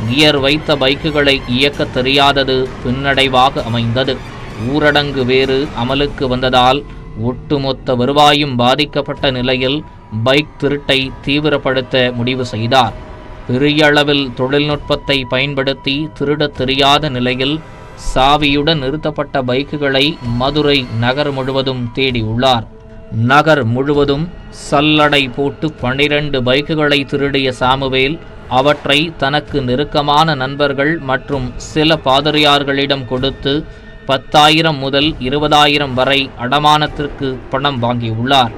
கியர் வைத்த பைக்குகளை இயக்க தெரியாதது பின்னடைவாக அமைந்தது. ஊரடங்கு வேறு அமலுக்கு வந்ததால் ஒட்டுமொத்த வருவாயும் பாதிக்கப்பட்ட நிலையில் பைக் திருட்டை தீவிரப்படுத்த முடிவு செய்தார். பெரிய அளவில் தொழில்நுட்பத்தை பயன்படுத்தி திருட தெரியாத நிலையில் சாவியுடன் நிறுத்தப்பட்ட பைக்குகளை மதுரை நகர் முழுவதும் தேடியுள்ளார். நகர் முழுவதும் சல்லடை போட்டு 12 பைக்குகளை திருடிய சாமுவேல் அவற்றை தனக்கு நெருக்கமான நண்பர்கள் மற்றும் சில பாதிரியார்களிடம் கொடுத்து 10,000 முதல் 20,000 வரை அடமானத்திற்கு பணம் வாங்கியுள்ளார்.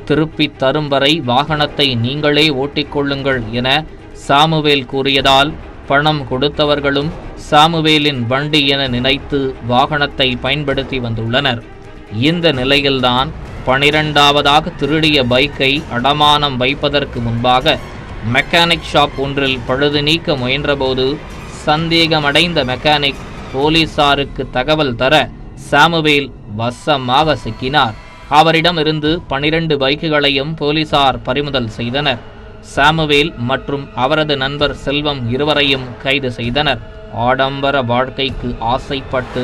திருப்பி தரும் வரை வாகனத்தை நீங்களே ஓட்டிக்கொள்ளுங்கள் என சாமுவேல் கூறியதால் பணம் கொடுத்தவர்களும் சாமுவேலின் வண்டி என நினைத்து வாகனத்தை பயன்படுத்தி வந்துள்ளனர். இந்த நிலையில்தான் 12வதாக திருடிய பைக்கை அடமானம் வைப்பதற்கு முன்பாக மெக்கானிக் ஷாப் ஒன்றில் பழுது நீக்க முயன்றபோது சந்தேகமடைந்த மெக்கானிக் போலீசாருக்கு தகவல் தர சாமுவேல் வசமாக சிக்கினார். அவரிடமிருந்து 12 பைக்குகளையும் போலீசார் பறிமுதல் செய்தனர். சாமுவேல் மற்றும் அவரது நண்பர் செல்வம் இருவரையும் கைது செய்தனர். ஆடம்பர வாழ்க்கைக்கு ஆசைப்பட்டு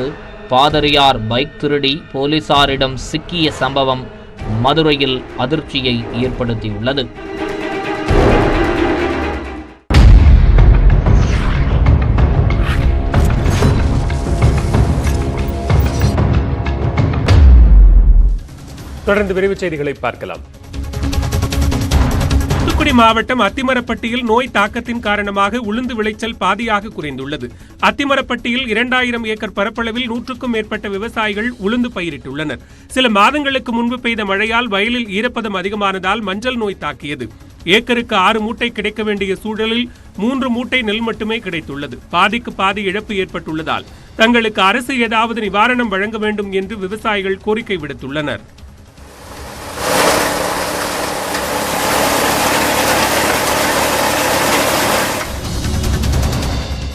பாதிரியார் பைக் திருடி போலீசாரிடம் சிக்கிய சம்பவம் மதுரையில் அதிர்ச்சியை ஏற்படுத்தியுள்ளது. தொடர்ந்து விரைவுச் செய்திகளை பார்க்கலாம். தூத்துக்குடி மாவட்டம் அத்திமரப்பட்டியில் நோய் தாக்கத்தின் காரணமாக உளுந்து விளைச்சல் பாதியாக குறைந்துள்ளது. அத்திமரப்பட்டியில் 2000 ஏக்கர் பரப்பளவில் 100க்கும் மேற்பட்ட விவசாயிகள் உளுந்து பயிரிட்டுள்ளனர். சில மாதங்களுக்கு முன்பு பெய்த மழையால் வயலில் ஈரப்பதம் அதிகமானதால் மஞ்சள் நோய் தாக்கியது. ஏக்கருக்கு 6 மூட்டை கிடைக்க வேண்டிய சூழலில் 3 மூட்டை நெல் மட்டுமே கிடைத்துள்ளது. பாதிக்கு பாதி இழப்பு ஏற்பட்டுள்ளதால் தங்களுக்கு அரசு ஏதாவது நிவாரணம் வழங்க வேண்டும் என்று விவசாயிகள் கோரிக்கை விடுத்துள்ளனர்.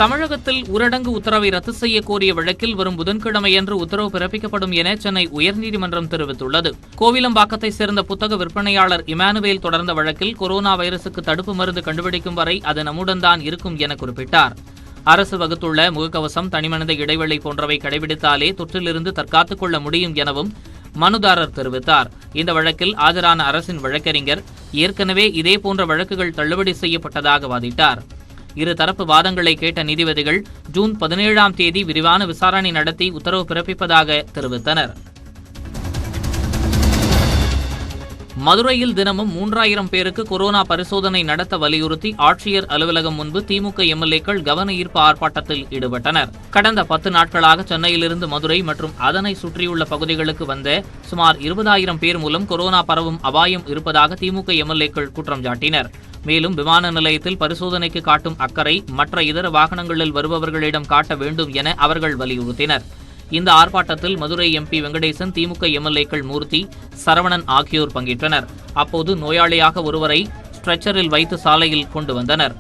தமிழகத்தில் ஊரடங்கு உத்தரவை ரத்து செய்ய கோரிய வழக்கில் வரும் புதன்கிழமையன்று உத்தரவு பிறப்பிக்கப்படும் என சென்னை உயர்நீதிமன்றம் தெரிவித்துள்ளது. கோவிலம்பாக்கத்தை சேர்ந்த புத்தக விற்பனையாளர் இமானுவேல் தொடர்ந்த வழக்கில் கொரோனா வைரசுக்கு தடுப்பு மருந்து கண்டுபிடிக்கும் வரை அது நம்முடன் தான் இருக்கும் என குறிப்பிட்டார். அரசு வகுத்துள்ள முகக்கவசம், தனிமனித இடைவெளி போன்றவை கடைபிடித்தாலே தொற்றிலிருந்து தற்காத்துக் கொள்ள முடியும் எனவும் மனுதாரர் தெரிவித்தார். இந்த வழக்கில் ஆஜரான அரசின் வழக்கறிஞர் ஏற்கனவே இதேபோன்ற வழக்குகள் தள்ளுபடி செய்யப்பட்டதாக வாதிட்டார். இருதரப்பு வாதங்களை கேட்ட நீதிபதிகள் ஜூன் 17ஆம் தேதி விரிவான விசாரணை நடத்தி உத்தரவு பிறப்பிப்பதாக தெரிவித்தனர். மதுரையில் தினமும் 3000 பேருக்கு கொரோனா பரிசோதனை நடத்த வலியுறுத்தி ஆட்சியர் அலுவலகம் முன்பு திமுக எம்எல்ஏக்கள் கவன ஈர்ப்பு ஆர்ப்பாட்டத்தில் ஈடுபட்டனர். கடந்த 10 நாட்களாக சென்னையிலிருந்து மதுரை மற்றும் அதனை சுற்றியுள்ள பகுதிகளுக்கு வந்த சுமார் 20,000 பேர் மூலம் கொரோனா பரவும் அபாயம் இருப்பதாக திமுக எம்எல்ஏக்கள் குற்றம் சாட்டினர். மேலும் விமான நிலையத்தில் பரிசோதனைக்கு காட்டும் அக்கறை மற்ற இதர வாகனங்களில் வருபவர்களிடம் காட்ட வேண்டும் என அவர்கள் வலியுறுத்தினர். இந்த ஆர்ப்பாட்டத்தில் மதுரை எம்பி வெங்கடேசன், திமுக எம்எல்ஏக்கள் மூர்த்தி, சரவணன் ஆகியோர் பங்கேற்றனர். அப்போது நோயாளியாக ஒருவரை ஸ்ட்ரெச்சரில் வைத்து சாலையில் கொண்டு வந்தனர்.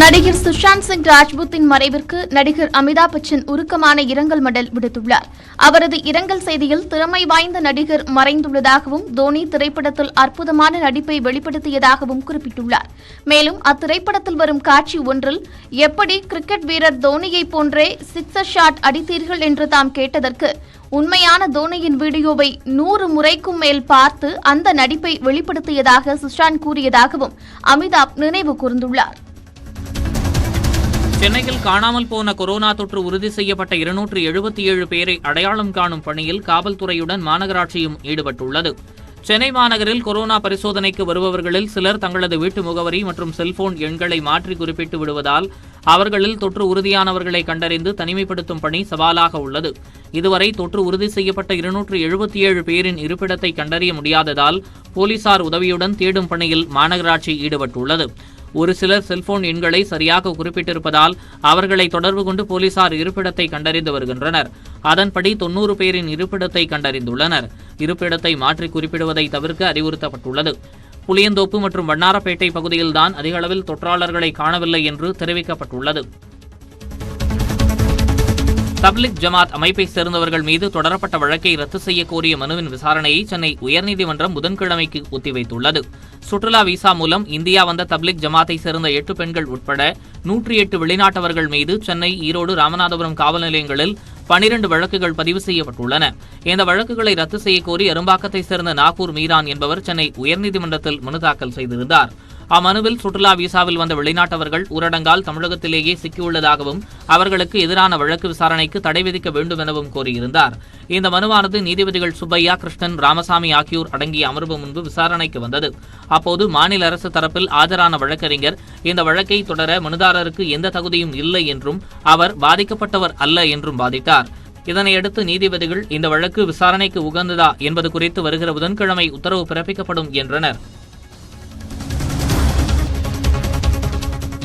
நடிகர் சுஷாந்த் சிங் ராஜ்புத்தின் மறைவிற்கு நடிகர் அமிதாப் பச்சன் உருக்கமான இரங்கல் மடல் விடுத்துள்ளார். அவரது இரங்கல் செய்தியில் திறமை வாய்ந்த நடிகர் மறைந்துள்ளதாகவும் தோனி திரைப்படத்தில் அற்புதமான நடிப்பை வெளிப்படுத்தியதாகவும் குறிப்பிட்டுள்ளார். மேலும் அத்திரைப்படத்தில் வரும் காட்சி ஒன்றில் எப்படி கிரிக்கெட் வீரர் தோனியை போன்றே சிக்ஸர் ஷாட் அடித்தீர்கள் என்று தாம் கேட்டதற்கு உண்மையான தோனியின் வீடியோவை 100 முறைக்கும் மேல் பார்த்து அந்த நடிப்பை வெளிப்படுத்தியதாக சுஷாந்த் கூறியதாகவும் அமிதாப் நினைவு கூர்ந்துள்ளார். சென்னையில் காணாமல் போன கொரோனா தொற்று உறுதி செய்யப்பட்ட 277 பேரை அடையாளம் காணும் பணியில் காவல்துறையுடன் மாநகராட்சியும் ஈடுபட்டுள்ளது. சென்னை மாநகரில் கொரோனா பரிசோதனைக்கு வருபவர்களில் சிலர் தங்களது வீட்டு முகவரி மற்றும் செல்போன் எண்களை மாற்றி குறிப்பிட்டு விடுவதால் அவர்களில் தொற்று உறுதியானவர்களை கண்டறிந்து தனிமைப்படுத்தும் பணி சவாலாக உள்ளது. இதுவரை தொற்று உறுதி செய்யப்பட்ட 277 பேரின் இருப்பிடத்தை கண்டறிய முடியாததால் போலீசார் உதவியுடன் தேடும் பணியில் மாநகராட்சி ஈடுபட்டுள்ளது. ஒரு சிலர் செல்போன் எண்களை சரியாக குறிப்பிட்டிருப்பதால் அவர்களை தொடர்பு கொண்டு போலீசார் இருப்பிடத்தை கண்டறிந்து வருகின்றனர். அதன்படி 90 பேரின் இருப்பிடத்தை கண்டறிந்துள்ளனர். இருப்பிடத்தை மாற்றி குறிப்பிடுவதை தவிர்க்க அறிவுறுத்தப்பட்டுள்ளது. புளியந்தோப்பு மற்றும் வண்ணாரப்பேட்டை பகுதியில்தான் அதிக அளவில் தொற்றாளர்களை காணவில்லை என்று தெரிவிக்கப்பட்டுள்ளது. தப்லிக் ஜமாத் அமைப்பை சேர்ந்தவர்கள் மீது தொடரப்பட்ட வழக்கை ரத்து செய்ய கோரிய மனுவின் விசாரணையை சென்னை உயர்நீதிமன்றம் புதன்கிழமைக்கு ஒத்திவைத்துள்ளது. சுற்றுலா விசா மூலம் இந்தியா வந்த தப்லிக் ஜமாத்தை சேர்ந்த 8 பெண்கள் உட்பட 108 வெளிநாட்டவர்கள் மீது சென்னை, ஈரோடு, ராமநாதபுரம் காவல் நிலையங்களில் 12 வழக்குகள் பதிவு செய்யப்பட்டுள்ளன. இந்த வழக்குகளை ரத்து செய்ய கோரி அரும்பாக்கத்தை சேர்ந்த நாகூர் மீரான் என்பவர் சென்னை உயர்நீதிமன்றத்தில் மனு தாக்கல் செய்திருந்தார். அம்மனுவில் சுற்றுலா விசாவில் வந்த வெளிநாட்டவர்கள் ஊரடங்கால் தமிழகத்திலேயே சிக்கியுள்ளதாகவும் அவர்களுக்கு எதிரான வழக்கு விசாரணைக்கு தடை விதிக்க வேண்டும் எனவும் கோரியிருந்தார். இந்த மனுவானது நீதிபதிகள் சுப்பையா, கிருஷ்ணன், ராமசாமி ஆகியோர் அடங்கிய அமர்வு முன்பு விசாரணைக்கு வந்தது. அப்போது மாநில அரசு தரப்பில் ஆஜரான வழக்கறிஞர் இந்த வழக்கை தொடர மனுதாரருக்கு எந்த தகுதியும் இல்லை என்றும் அவர் பாதிக்கப்பட்டவர் அல்ல என்றும் வாதிட்டார். இதனையடுத்து நீதிபதிகள் இந்த வழக்கு விசாரணைக்கு உகந்ததா என்பது குறித்து வருகிற புதன்கிழமை உத்தரவு பிறப்பிக்கப்படும் என்றனர்.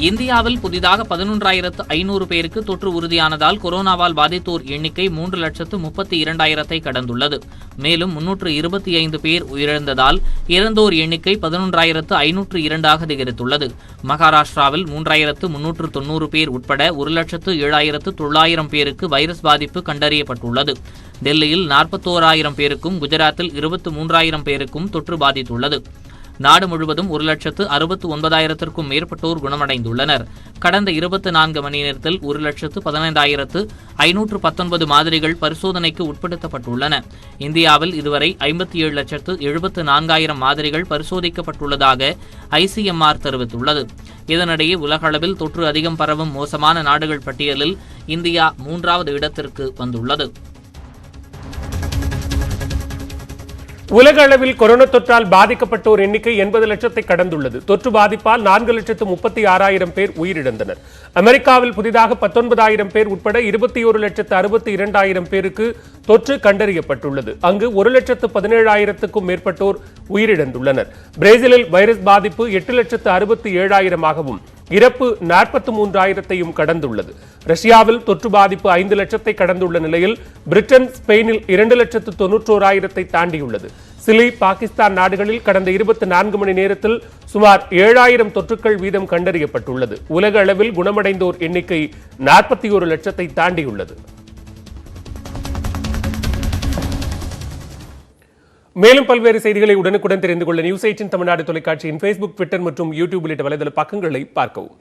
இந்தியாவில் புதிதாக 11,500 பேருக்கு தொற்று உறுதியானதால் கொரோனாவால் பாதித்தோர் எண்ணிக்கை 3,32,000 கடந்துள்ளது. மேலும் 325 பேர் உயிரிழந்ததால் இறந்தோர் எண்ணிக்கை 11,502 அதிகரித்துள்ளது. மகாராஷ்டிராவில் 3,390 பேர் உட்பட 1,07,900 பேருக்கு வைரஸ் பாதிப்பு கண்டறியப்பட்டுள்ளது. டெல்லியில் 41,000 பேருக்கும் குஜராத்தில் 23,000 பேருக்கும் தொற்று பாதித்துள்ளது. நாடு முழுவதும் 1,69,000 மேற்பட்டோர் குணமடைந்துள்ளனர். கடந்த 24 மணி நேரத்தில் 1,15,519 மாதிரிகள் பரிசோதனைக்கு உட்படுத்தப்பட்டுள்ளன. இந்தியாவில் இதுவரை 57,74,000 மாதிரிகள் பரிசோதிக்கப்பட்டுள்ளதாக ICMR தெரிவித்துள்ளது. இதனிடையே உலக அளவில் தொற்று அதிகம் பரவும் மோசமான நாடுகள் பட்டியலில் இந்தியா 3வது இடத்திற்கு வந்துள்ளது. உலக அளவில் கொரோனா தொற்றால் பாதிக்கப்பட்டோர் எண்ணிக்கை 80 லட்சத்தை கடந்துள்ளது. தொற்று பாதிப்பால் 4,36,000 பேர் உயிரிழந்தனர். அமெரிக்காவில் புதிதாக 19,000 பேர் உட்பட 21,62,000 பேருக்கு தொற்று கண்டறியப்பட்டுள்ளது. அங்கு 1,17,000க்கும் மேற்பட்டோர் உயிரிழந்துள்ளனர். பிரேசிலில் வைரஸ் பாதிப்பு 8,67,000ஆகவும் இறப்பு 43,000ஐயும் கடந்துள்ளது. ரஷ்யாவில் தொற்று பாதிப்பு 5 லட்சத்தை கடந்துள்ள நிலையில் பிரிட்டன், ஸ்பெயினில் 2,91,000ஐ தாண்டியுள்ளது. சிலி, பாகிஸ்தான் நாடுகளில் கடந்த 24 மணி நேரத்தில் சுமார் 7,000 தொற்றுக்கள் வீதம் கண்டறியப்பட்டுள்ளது. உலக அளவில் குணமடைந்தோர் எண்ணிக்கை 41 லட்சத்தை தாண்டியுள்ளது. மேலும் பல்வேறு செய்திகளை உடனுக்குடன் தெரிந்து கொள்ள நியூஸ் 18 தமிழ்நாடு தொலைக்காட்சியின் Facebook, Twitter மற்றும் YouTube உள்ளிட்ட வலைதள பக்கங்களை பார்க்கவும்.